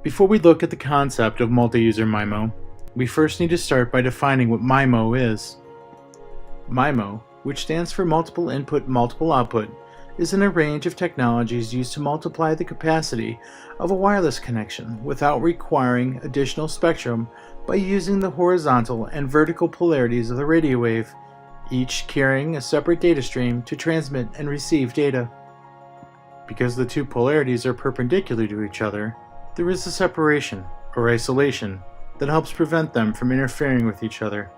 Before we look at the concept of multi-user MIMO, we first need to start by defining what MIMO is. MIMO, which stands for multiple input, multiple output, is in a range of technologies used to multiply the capacity of a wireless connection without requiring additional spectrum by using the horizontal and vertical polarities of the radio wave, each carrying a separate data stream to transmit and receive data. Because the two polarities are perpendicular to each other, there is a separation, or isolation, that helps prevent them from interfering with each other.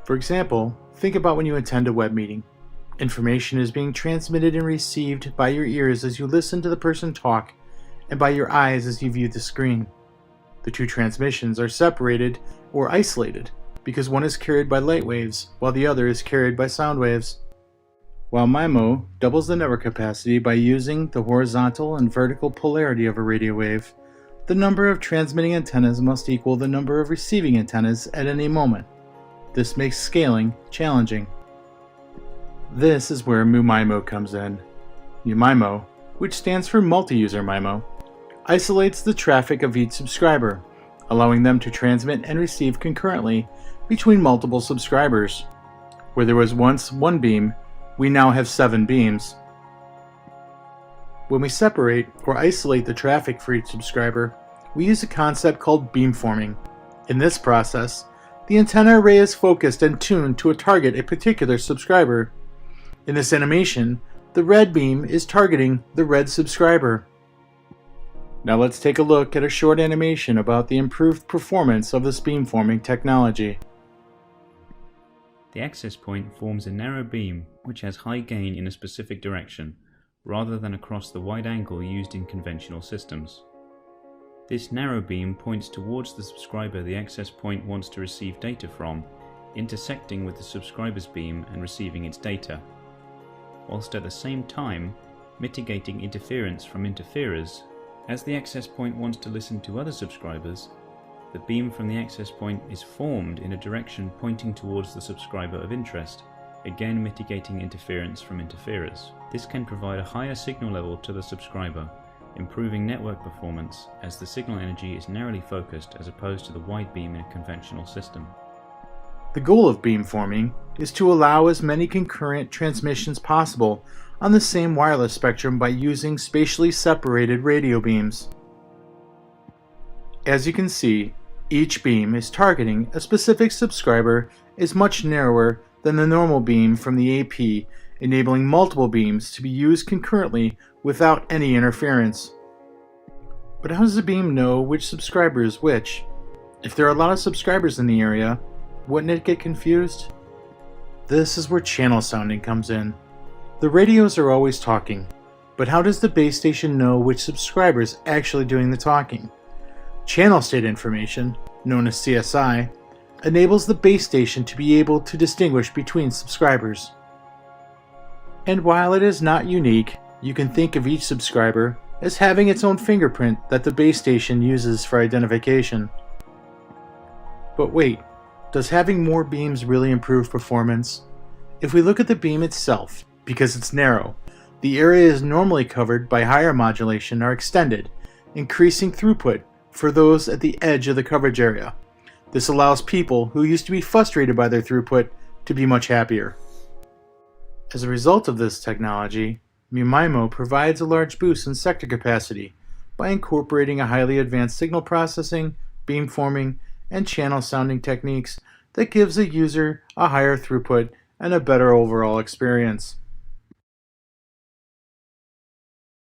For example, think about when you attend a web meeting. Information is being transmitted and received by your ears as you listen to the person talk, and by your eyes as you view the screen. The two transmissions are separated or isolated because one is carried by light waves while the other is carried by sound waves. While MIMO doubles the network capacity by using the horizontal and vertical polarity of a radio wave, the number of transmitting antennas must equal the number of receiving antennas at any moment. This makes scaling challenging. This is where MU-MIMO comes in. MU-MIMO, which stands for multi-user MIMO, isolates the traffic of each subscriber, allowing them to transmit and receive concurrently between multiple subscribers. Where there was once one beam, we now have 7 beams. When we separate or isolate the traffic for each subscriber, we use a concept called beamforming. In this process, the antenna array is focused and tuned to target a particular subscriber. In this animation, the red beam is targeting the red subscriber. Now let's take a look at a short animation about the improved performance of this beamforming technology. The access point forms a narrow beam which has high gain in a specific direction, rather than across the wide angle used in conventional systems. This narrow beam points towards the subscriber the access point wants to receive data from, intersecting with the subscriber's beam and receiving its data, whilst at the same time mitigating interference from interferers. As the access point wants to listen to other subscribers, the beam from the access point is formed in a direction pointing towards the subscriber of interest, again mitigating interference from interferers. This can provide a higher signal level to the subscriber, improving network performance as the signal energy is narrowly focused as opposed to the wide beam in a conventional system. The goal of beamforming is to allow as many concurrent transmissions possible on the same wireless spectrum by using spatially separated radio beams. As you can see, each beam is targeting a specific subscriber is much narrower than the normal beam from the AP, enabling multiple beams to be used concurrently without any interference. But how does the beam know which subscriber is which? If there are a lot of subscribers in the area, wouldn't it get confused? This is where channel sounding comes in. The radios are always talking, but how does the base station know which subscriber is actually doing the talking? Channel state information, known as CSI, enables the base station to be able to distinguish between subscribers. And while it is not unique, you can think of each subscriber as having its own fingerprint that the base station uses for identification. But wait, does having more beams really improve performance? If we look at the beam itself, because it's narrow, the areas normally covered by higher modulation are extended, increasing throughput for those at the edge of the coverage area. This allows people who used to be frustrated by their throughput to be much happier. As a result of this technology, MU-MIMO provides a large boost in sector capacity by incorporating a highly advanced signal processing, beamforming, and channel sounding techniques that gives the user a higher throughput and a better overall experience.